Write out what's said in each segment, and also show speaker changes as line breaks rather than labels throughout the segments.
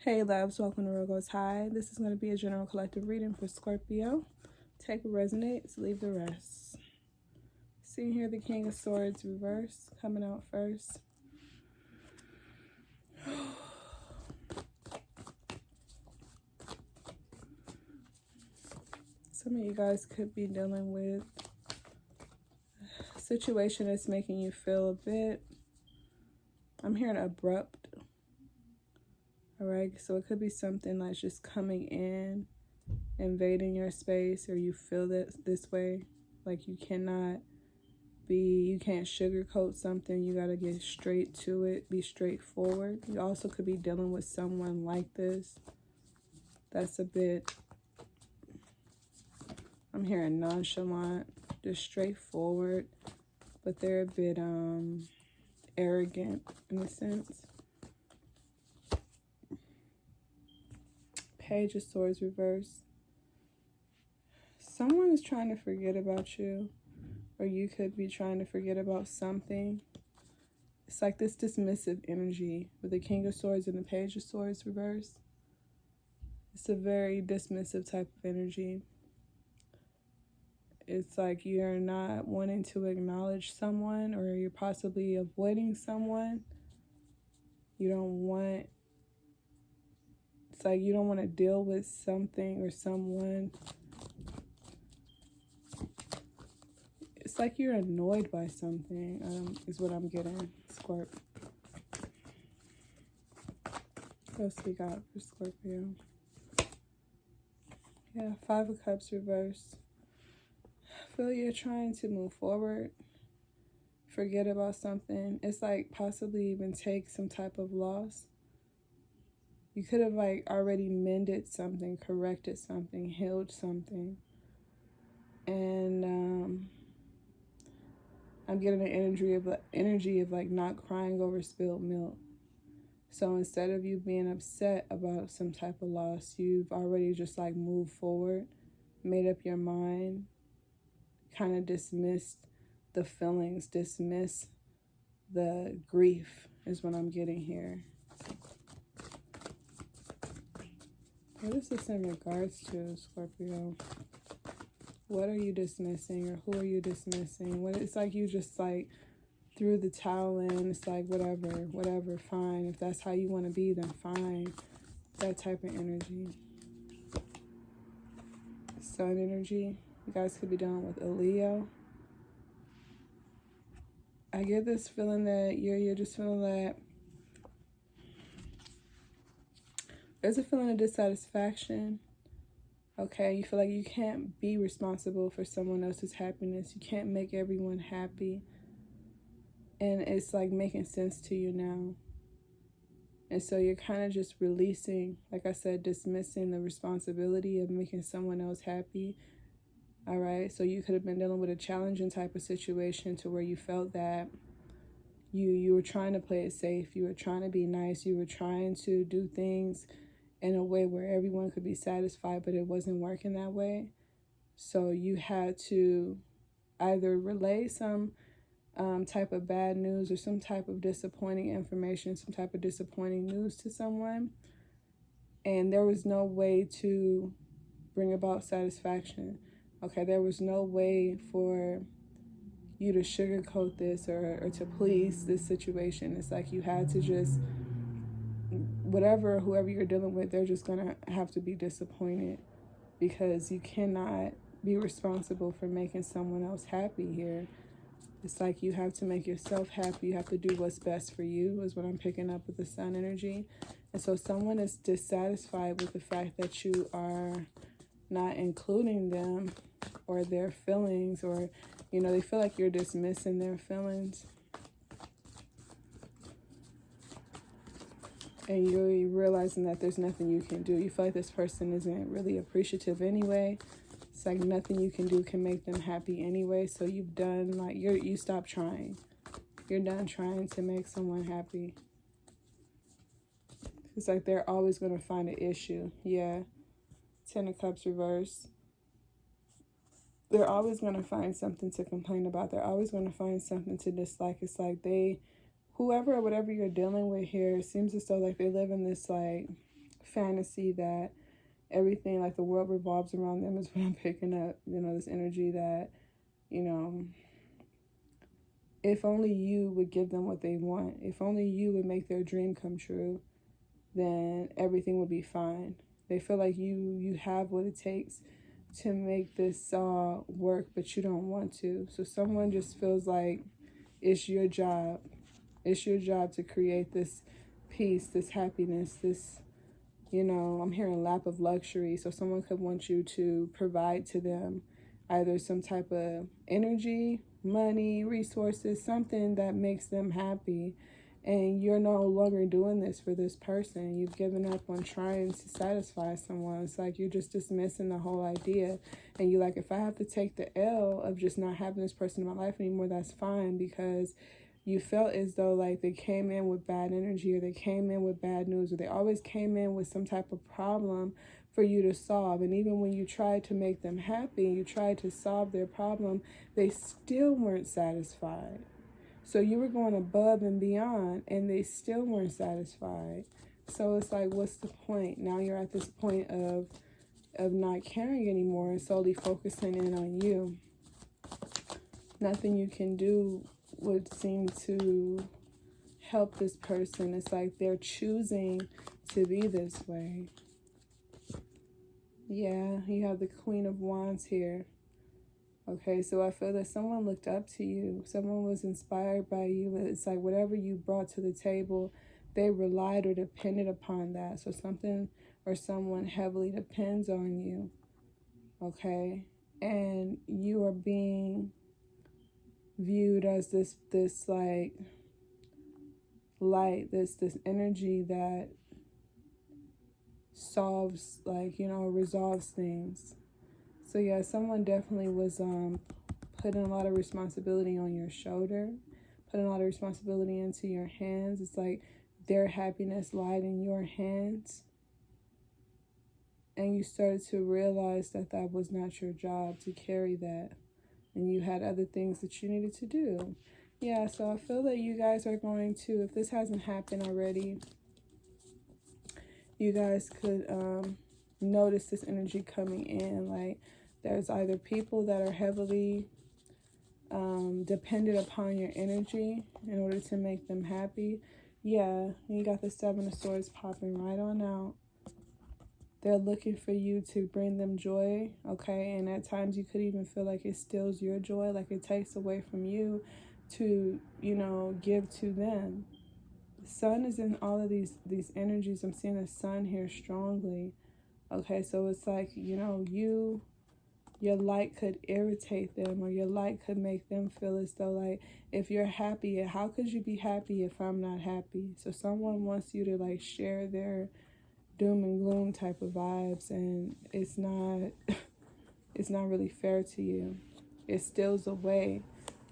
Hey loves, welcome to Real Goes High. This is going to be a general collective reading for Scorpio. Take what resonates, leave the rest. See here the King of Swords reverse coming out first. Some of you guys could be dealing with a situation that's making you feel a bit, I'm hearing abrupt. Alright, so it could be something that's just coming in, invading your space, or you feel that this way, like you can't sugarcoat something. You gotta get straight to it, be straightforward. You also could be dealing with someone like this that's a bit, I'm hearing nonchalant, just straightforward, but they're a bit arrogant in a sense. Page of Swords reverse. Someone is trying to forget about you, or you could be trying to forget about something. It's like this dismissive energy with the King of Swords and the Page of Swords reverse. It's a very dismissive type of energy. It's like you're not wanting to acknowledge someone, or you're possibly avoiding someone. It's like you don't want to deal with something or someone. It's like you're annoyed by something, is what I'm getting, Scorp. What else we got for Scorpio? Yeah, Five of Cups reverse. I feel you're trying to move forward, forget about something. It's like possibly even take some type of loss. You could have like already mended something, corrected something, healed something. And I'm getting an energy of like not crying over spilled milk. So instead of you being upset about some type of loss, you've already just like moved forward, made up your mind, kind of dismissed the feelings, dismissed the grief is what I'm getting here. What is this in regards to, Scorpio? What are you dismissing, or who are you dismissing? It's like you just like threw the towel in. It's like whatever, fine. If that's how you want to be, then fine. That type of energy. Sun energy. You guys could be dealing with a Leo. I get this feeling that you're just feeling that there's a feeling of dissatisfaction. Okay, you feel like you can't be responsible for someone else's happiness. You can't make everyone happy. And it's like making sense to you now. And so you're kind of just releasing, like I said, dismissing the responsibility of making someone else happy. All right, so you could have been dealing with a challenging type of situation to where you felt that you were trying to play it safe. You were trying to be nice. You were trying to do things in a way where everyone could be satisfied, but it wasn't working that way. So you had to either relay some type of bad news or some type of disappointing information, some type of disappointing news to someone, and there was no way to bring about satisfaction. Okay, there was no way for you to sugarcoat this or to please this situation. It's like you had to just, whoever you're dealing with, they're just gonna have to be disappointed, because you cannot be responsible for making someone else happy here. It's like you have to make yourself happy. You have to do what's best for you, is what I'm picking up with the sun energy. And so someone is dissatisfied with the fact that you are not including them or their feelings, or, they feel like you're dismissing their feelings. And you're realizing that there's nothing you can do. You feel like this person isn't really appreciative anyway. It's like nothing you can do can make them happy anyway. So you've done, like, you stop trying. You're done trying to make someone happy. It's like they're always going to find an issue. Yeah. Ten of Cups reverse. They're always going to find something to complain about. They're always going to find something to dislike. It's like whoever or whatever you're dealing with here, it seems as though like they live in this like fantasy that everything, like the world revolves around them, is what I'm picking up. This energy that, if only you would give them what they want, if only you would make their dream come true, then everything would be fine. They feel like you have what it takes to make this work, but you don't want to. So someone just feels like it's your job. It's your job to create this peace, this happiness, this, I'm hearing lap of luxury. So someone could want you to provide to them either some type of energy, money, resources, something that makes them happy. And you're no longer doing this for this person. You've given up on trying to satisfy someone. It's like you're just dismissing the whole idea. And you're like, if I have to take the L of just not having this person in my life anymore, that's fine, because you felt as though like they came in with bad energy, or they came in with bad news, or they always came in with some type of problem for you to solve. And even when you tried to make them happy, you tried to solve their problem, they still weren't satisfied. So you were going above and beyond, and they still weren't satisfied. So it's like, what's the point? Now you're at this point of not caring anymore and solely focusing in on you. Nothing you can do would seem to help this person. It's like they're choosing to be this way. Yeah, you have the Queen of Wands here. Okay, so I feel that someone looked up to you. Someone was inspired by you. It's like whatever you brought to the table, they relied or depended upon that. So something or someone heavily depends on you. Okay, and you are being viewed as this like light, this energy that solves, like, resolves things. So yeah, someone definitely was putting a lot of responsibility on your shoulder, putting a lot of responsibility into your hands. It's like their happiness lied in your hands. And you started to realize that that was not your job to carry that. And you had other things that you needed to do. Yeah, so I feel that you guys are going to, if this hasn't happened already, you guys could notice this energy coming in. Like, there's either people that are heavily dependent upon your energy in order to make them happy. Yeah, you got the Seven of Swords popping right on out. They're looking for you to bring them joy, okay? And at times you could even feel like it steals your joy, like it takes away from you to, give to them. The sun is in all of these energies. I'm seeing the sun here strongly. Okay, so it's like, your light could irritate them, or your light could make them feel as though, like, if you're happy, how could you be happy if I'm not happy? So someone wants you to, like, share their doom and gloom type of vibes, and it's not really fair to you. It steals away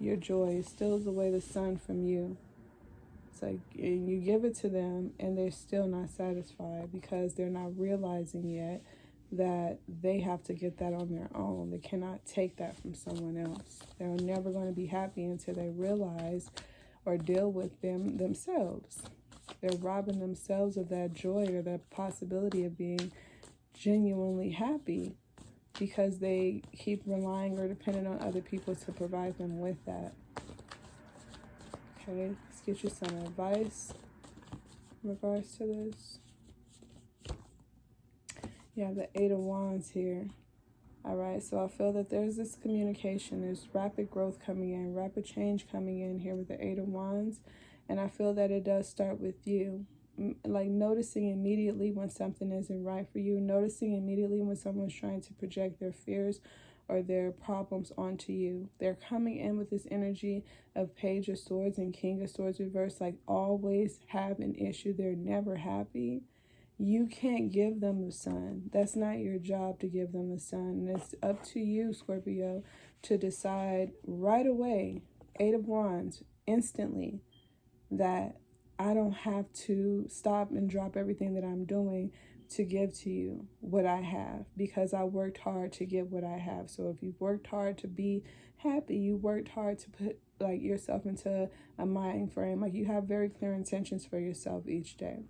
your joy. It steals away the sun from you. It's like you give it to them and they're still not satisfied because they're not realizing yet that they have to get that on their own. They cannot take that from someone else. They're never going to be happy until they realize or deal with themselves. They're robbing themselves of that joy or that possibility of being genuinely happy because they keep relying or depending on other people to provide them with that. Okay, let's get you some advice in regards to this. Yeah, the Eight of Wands here. All right, so I feel that there's this communication. There's rapid growth coming in, rapid change coming in here with the Eight of Wands. And I feel that it does start with you. Like noticing immediately when something isn't right for you. Noticing immediately when someone's trying to project their fears or their problems onto you. They're coming in with this energy of Page of Swords and King of Swords reversed, like always have an issue. They're never happy. You can't give them the sun. That's not your job to give them the sun. And it's up to you, Scorpio, to decide right away, Eight of Wands, instantly, that I don't have to stop and drop everything that I'm doing to give to you what I have, because I worked hard to get what I have. So if you've worked hard to be happy, you worked hard to put like yourself into a mind frame, like you have very clear intentions for yourself each day.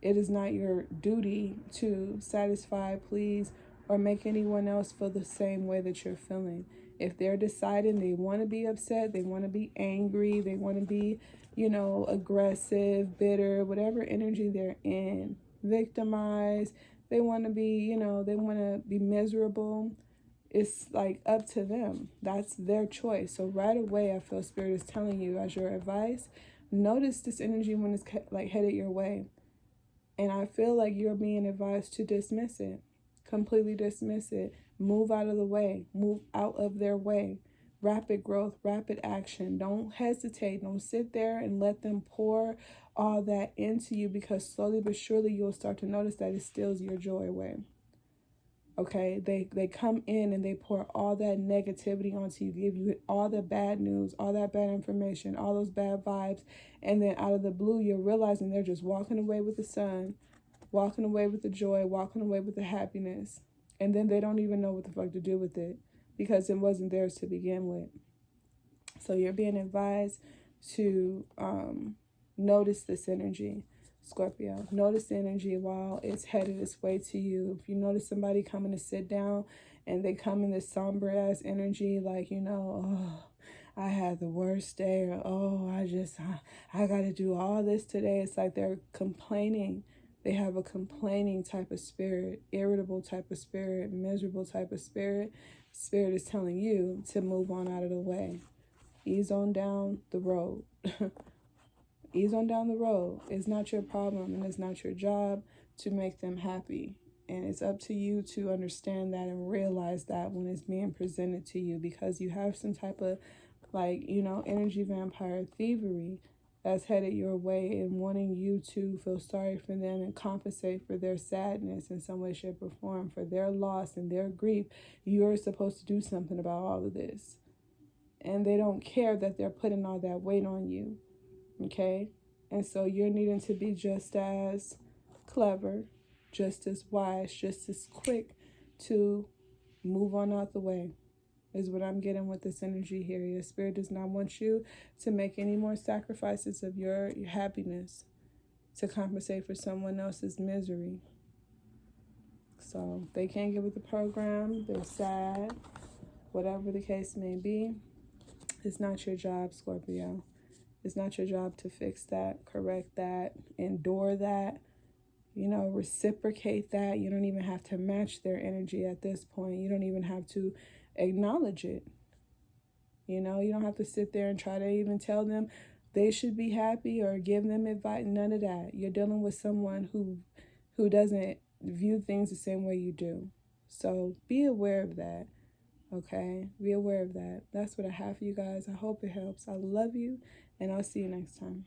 It is not your duty to satisfy, please, or make anyone else feel the same way that you're feeling. If they're deciding they want to be upset, they want to be angry, they want to be, aggressive, bitter, whatever energy they're in, victimized, they want to be, they want to be miserable. It's like up to them. That's their choice. So right away, I feel Spirit is telling you as your advice, notice this energy when it's like headed your way. And I feel like you're being advised to dismiss it, completely dismiss it, move out of the way, move out of their way. Rapid growth, rapid action. Don't hesitate. Don't sit there and let them pour all that into you, because slowly but surely you'll start to notice that it steals your joy away. Okay, they come in and they pour all that negativity onto you, give you all the bad news, all that bad information, all those bad vibes, and then out of the blue, you're realizing they're just walking away with the sun, walking away with the joy, walking away with the happiness, and then they don't even know what the fuck to do with it because it wasn't theirs to begin with. So you're being advised to notice this energy. Scorpio, notice the energy while it's headed its way to you. If you notice somebody coming to sit down and they come in this somber ass energy, like, oh, I had the worst day, or oh, I got to do all this today. It's like they're complaining. They have a complaining type of spirit, irritable type of spirit, miserable type of spirit. Spirit is telling you to move on out of the way. Ease on down the road. Ease on down the road. It's not your problem and it's not your job to make them happy. And it's up to you to understand that and realize that when it's being presented to you, because you have some type of energy vampire thievery that's headed your way and wanting you to feel sorry for them and compensate for their sadness in some way, shape, or form, for their loss and their grief. You're supposed to do something about all of this. And they don't care that they're putting all that weight on you. Okay? And so you're needing to be just as clever, just as wise, just as quick to move on out the way, is what I'm getting with this energy here. Your spirit does not want you to make any more sacrifices of your happiness to compensate for someone else's misery. So they can't get with the program. They're sad. Whatever the case may be, it's not your job, Scorpio. It's not your job to fix that, correct that, endure that, reciprocate that. You don't even have to match their energy at this point. You don't even have to acknowledge it. You don't have to sit there and try to even tell them they should be happy or give them advice. None of that. You're dealing with someone who doesn't view things the same way you do. So be aware of that. Okay? Be aware of that. That's what I have for you guys. I hope it helps. I love you, and I'll see you next time.